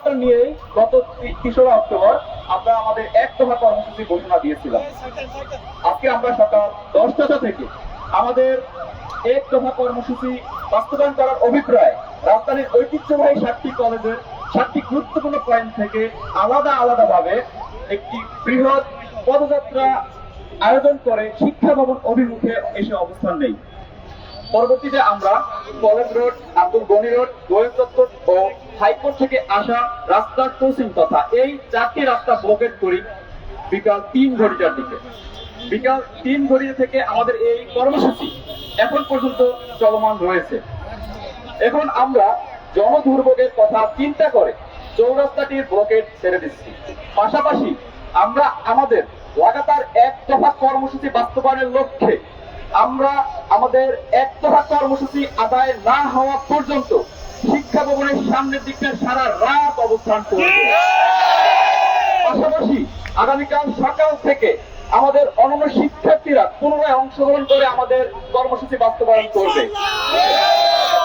নিয়েই গত 3রা অক্টোবর আমরা আমাদের এক দফা কর্মসূচি ঘোষণা দিয়েছিলাম। আজকে আমরা সকাল 10টা থেকে আমাদের এক দফা কর্মসূচি বাস্তবায়ন করার অভিপ্রায় রাজধানীর ঐতিহ্যবাহী 7টি কলেজের 7টি গুরুত্বপূর্ণ পয়েন্ট থেকে আলাদা আলাদা ভাবে একটি বৃহৎ পদযাত্রা আয়োজন করে শিক্ষা ভবন অভিমুখে এসে অবস্থান নেই। পরবর্তীতে আমরা college road, Abdul Gani road, Goel চত্বর ও হাইকোর্ট থেকে আসা রাস্তার ক্রসিং তথা এই 4টি রাস্তা ব্লকেট করি বিকাল 3 ঘটিকার দিকে। বিকাল 3 ঘটিকা থেকে আমাদের এই কর্মসূচি এখন পর্যন্ত চলমান রয়েছে। এখন আমরা জনদুর্ভোগের কথা চিন্তা করে চৌরাস্তাটির ব্লকেট ছেড়ে দিচ্ছি। পাশাপাশি আমরা আমাদের লাগাতার এক দফা কর্মসূচি বাস্তবায়নের লক্ষ্যে আমরা আমাদের এক দফা কর্মসূচি আদায় না হওয়া পর্যন্ত শিক্ষা ভবনের সামনের দিকটা সারা রাত অবস্থান করব। পাশাপাশি আগামীকাল সকাল থেকে আমাদের অন্যান্য শিক্ষার্থীরা পুনরায় অংশগ্রহণ করে আমাদের কর্মসূচি বাস্তবায়ন করবে।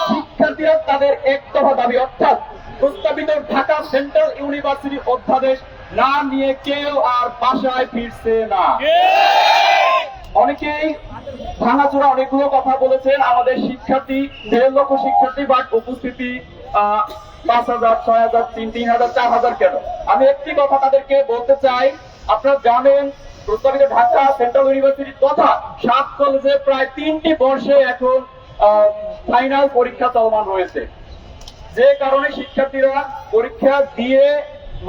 শিক্ষার্থীরা তাদের এক দফা দাবি অর্থাৎ প্রস্তাবিত ঢাকা সেন্ট্রাল ইউনিভার্সিটি অধ্যাদেশ না নিয়ে কেউ আর বাসায় ফিরছে না। অনেকেই ভাঙাচোরা অনেকগুলো কথা বলেছেন। আমাদের শিক্ষার্থী 1.5 লক্ষ শিক্ষার্থী, বাট উপস্থিতি 5,000, 6,000, 3,000, 4,000 কেন? আমি একটি কথা তাদেরকে বলতে চাই, আপনারা জানেন প্রস্তাবিত ঢাকা সেন্ট্রাল ইউনিভার্সিটি তথা 7 কলেজে প্রায় 3টি বর্ষে এখন ফাইনাল পরীক্ষা চলমান রয়েছে, যে কারণে শিক্ষার্থীরা পরীক্ষা দিয়ে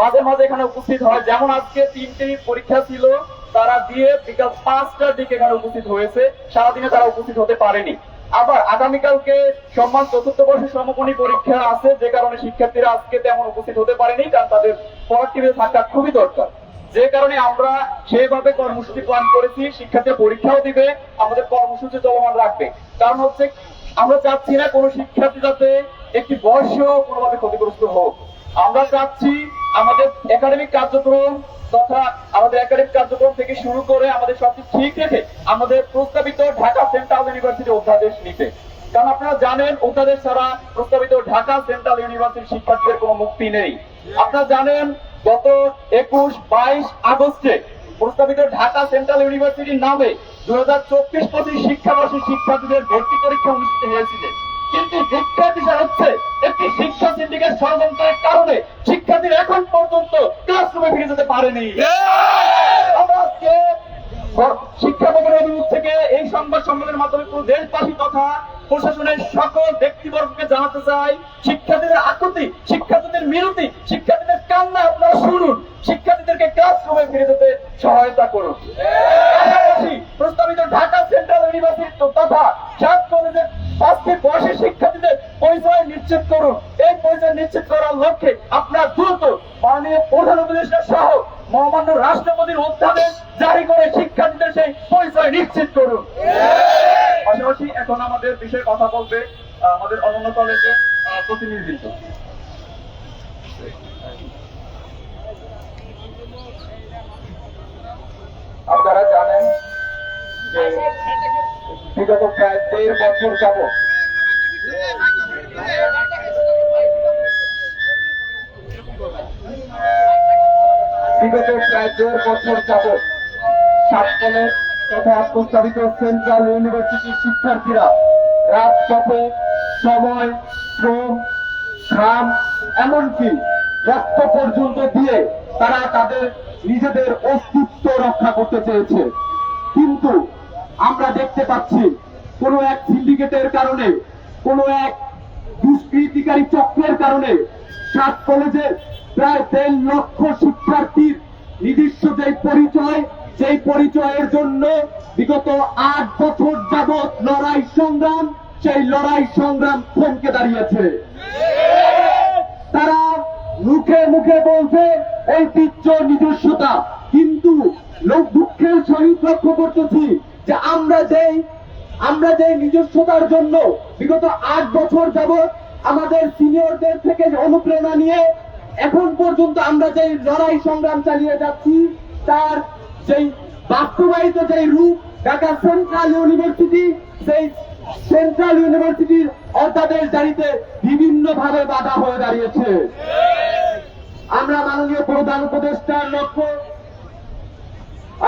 মাঝে মাঝে এখানে উপস্থিত হয়। যেমন আজকে 3টি পরীক্ষা ছিল, তারা দিয়ে বিকাল 5টার দিকে এখানে উপস্থিত হয়েছে, সারাদিনে তারা উপস্থিত হতে পারেনি। আবার আগামীকালকে সম্মান 4র্থ বর্ষের সমমানী পরীক্ষা আছে, যে কারণে শিক্ষার্থীরা আজকে তেমন উপস্থিত হতে পারেনি, কারণ তাদের পড়াটিভে থাকা খুবই দরকার। যে কারণে আমরা সেইভাবে কর্মসূচি প্ল্যান করেছি, শিক্ষার্থীরা পরীক্ষাও দিবে, আমাদের কর্মসূচি চলমান রাখবে। কারণ হচ্ছে আমরা চাচ্ছি না কোনো শিক্ষার্থী যাতে একটি বর্ষ কোনোভাবে ক্ষতিগ্রস্ত হোক। আমরা চাচ্ছি আমাদের একাডেমিক কার্যক্রম তথা আমাদের একাডেমিক কার্যক্রম থেকে শুরু করে আমাদের সবকিছু ঠিক রেখে আমাদের প্রস্তাবিত ঢাকা সেন্ট্রাল ইউনিভার্সিটি অধ্যাদেশ নিতে। কারণ আপনারা জানেন অধ্যাদেশ ছাড়া প্রস্তাবিত ঢাকা সেন্ট্রাল ইউনিভার্সিটি শিক্ষার্থীদের কোনো মুক্তি নেই। আপনারা জানেন গত 21, 22 আগস্টে প্রস্তাবিত ঢাকা সেন্ট্রাল ইউনিভার্সিটির নামে 2024-25 শিক্ষাবর্ষের শিক্ষার্থীদের ভর্তি পরীক্ষা অনুষ্ঠিত হয়েছিল, কিন্তু দুঃখের বিষয় হচ্ছে একটি শিক্ষা সিন্ডিকেট ষড়যন্ত্রের কারণে শিক্ষার্থীরা এখন পর্যন্ত ক্লাসরুমে ফিরে যেতে পারেনি। আমরা আজকে শিক্ষা ভবনের অভিমুখ থেকে এই সংবাদ সম্মেলনের মাধ্যমে পুরো দেশবাসী তথা প্রশাসনের সকল ব্যক্তিবর্গকে জানাতে চাই, শিক্ষার্থীদের আকুতি, শিক্ষার্থীদের মিনতি, শিক্ষার্থীদের কান্না আপনারা শুনুন, শিক্ষার্থীদেরকে ক্লাসরুমে ফিরে যেতে সহায়তা করুন। প্রস্তাবিত ঢাকা সেন্ট্রাল ইউনিভার্সিটি তথা 7 কলেজের 5টি বর্ষের শিক্ষার্থীদের পরিচয় নিশ্চিত করুন। এই পরিচয় নিশ্চিত করার লক্ষ্যে আপনারা দ্রুত মাননীয় প্রধান উপদেষ্টা সহ মহামান্য রাষ্ট্রপতির অধ্যাদেশ জারি করে শিক্ষার্থীদের সেই পরিচয় নিশ্চিত করুন। পাশাপাশি এখন আমাদের বিষয়ে কথা বলবে আমাদের অন্যান্য কলেজের প্রতিনিধিত্ব। আপনারা জানেন যে বিগত প্রায় 1.5 বছর যাবত সাতকলেজ তথা প্রস্তাবিত সেন্ট্রাল ইউনিভার্সিটির শিক্ষার্থীরা রাজপথে সময়, শ্রম, ঘাম, এমনকি রক্ত পর্যন্ত দিয়ে তারা তাদের নিজেদের অস্তিত্ব রক্ষা করতে চেয়েছে। কিন্তু আমরা দেখতে পাচ্ছি কোন এক সিন্ডিকেটের কারণে, কোন এক দুষ্কৃতিকারী চক্রের কারণে 7 কলেজের প্রায় 1.5 লক্ষ শিক্ষার্থীর নিজস্ব যেই পরিচয়ের জন্য বিগত 8 বছর যাবৎ লড়াই সংগ্রাম, সেই লড়াই সংগ্রাম থমকে দাঁড়িয়েছে। তারা মুখে মুখে বলছে ঐতিহ্য, নিজস্বতা, কিন্তু দুঃখের সহিত লক্ষ্য করতেছি যে আমরা যেই নিজস্বতার জন্য বিগত 8 বছর যাবৎ আমাদের সিনিয়রদের থেকে অনুপ্রেরণা নিয়ে এখন পর্যন্ত আমরা যে লড়াই সংগ্রাম চালিয়ে যাচ্ছি, তার সেই বাস্তবায়িত যে রূপ ঢাকা সেন্ট্রাল ইউনিভার্সিটি, সেই সেন্ট্রাল ইউনিভার্সিটির অধ্যাদেশ জারিতে বিভিন্ন ভাবে বাধা হয়ে দাঁড়িয়েছে। আমরা মাননীয় প্রধান উপদেষ্টার লক্ষ্য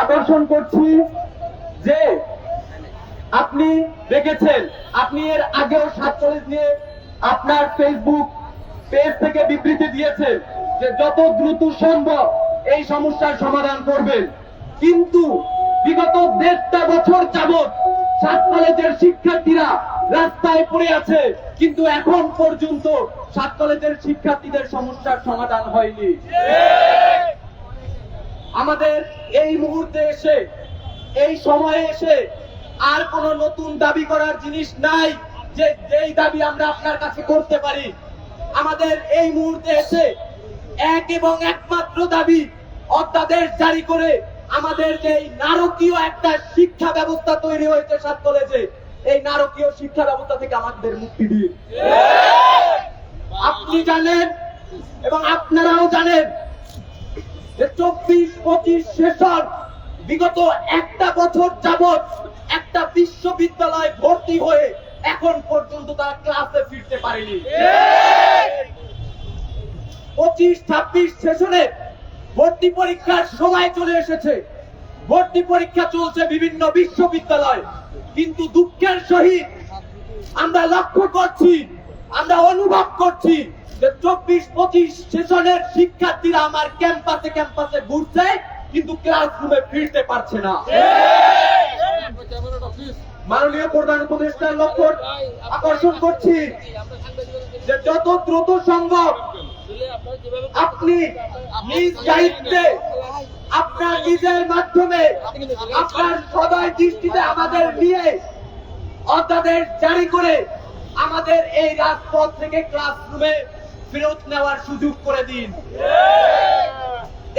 আকর্ষণ করছি যে আপনি দেখেছেন, আপনি এর আগেও 47 নিয়ে আপনার ফেসবুক পেজ থেকে বিবৃতি দিয়েছেন যে যত দ্রুত সম্ভব এই সমস্যার সমাধান করবেন, কিন্তু বিগত 1.5 বছর যাবৎ 7 কলেজের শিক্ষার্থীরা রাস্তায় পড়ে আছে, কিন্তু এখন পর্যন্ত 7 কলেজের শিক্ষার্থীদের সমস্যার সমাধান হয়নি। আমাদের এই মুহূর্তে এসে, এই সময়ে এসে আর কোন নতুন দাবি করার জিনিস নাই যে যেই দাবি আমরা আপনার কাছে করতে পারি। আমাদের এই মুহূর্তে এসে এক এবং একমাত্র দাবি, অধ্যাদেশ জারি করে আমাদের যে নারকীয় একটা শিক্ষা ব্যবস্থা তৈরি হয়েছে 7 কলেজে, এই নারকীয় শিক্ষা ব্যবস্থা থেকে আমাদের মুক্তি দিন। আপনি জানেন এবং আপনারাও জানেন যে 24-25 সেশন বিগত একটা বছর যাবৎ একটা বিশ্ববিদ্যালয় ভর্তি হয়ে এখন পর্যন্ত তারা ক্লাসে ফিরতে পারেনি। 25-26 সেশনে ভর্তি পরীক্ষার সময় চলে এসেছে, ভর্তি পরীক্ষা চলছে বিভিন্ন বিশ্ববিদ্যালয়, কিন্তু দুঃখের সহিত আমরা লক্ষ্য করছি, আমরা অনুভব করছি যে 24-25 সেশনের শিক্ষার্থীরা আমার ক্যাম্পাসে ক্যাম্পাসে ঘুরছে, কিন্তু ক্লাসরুমে ফিরতে পারছে না। মাননীয় প্রধান উপদেষ্টার লক্ষ্য আকর্ষণ করছি যে যত দ্রুত সম্ভব আপনি নিজ দায়িত্বে, আপনার নিজের মাধ্যমে, আপনার সদয় দৃষ্টিতে আমাদের নিয়ে অধ্যাদেশ জারি করে আমাদের এই রাজপথ থেকে ক্লাসরুমে ফেরত নেওয়ার সুযোগ করে দিন।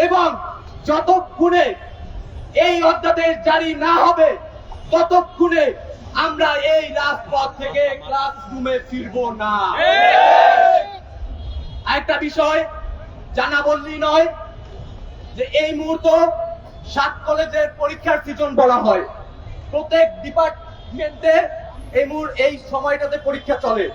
এবং যতক্ষণে এই অধ্যাদেশ জারি না হবে ততক্ষণে আমরা এই রাজপথ থেকে ক্লাসরুমে ফিরবো না। আরেকটা বিষয় জানা বললেই নয় যে এই মুহূর্তে 7 কলেজের পরীক্ষার সিজন বলা হয়, প্রত্যেক ডিপার্টমেন্টে এই সময়টাতে পরীক্ষা চলে।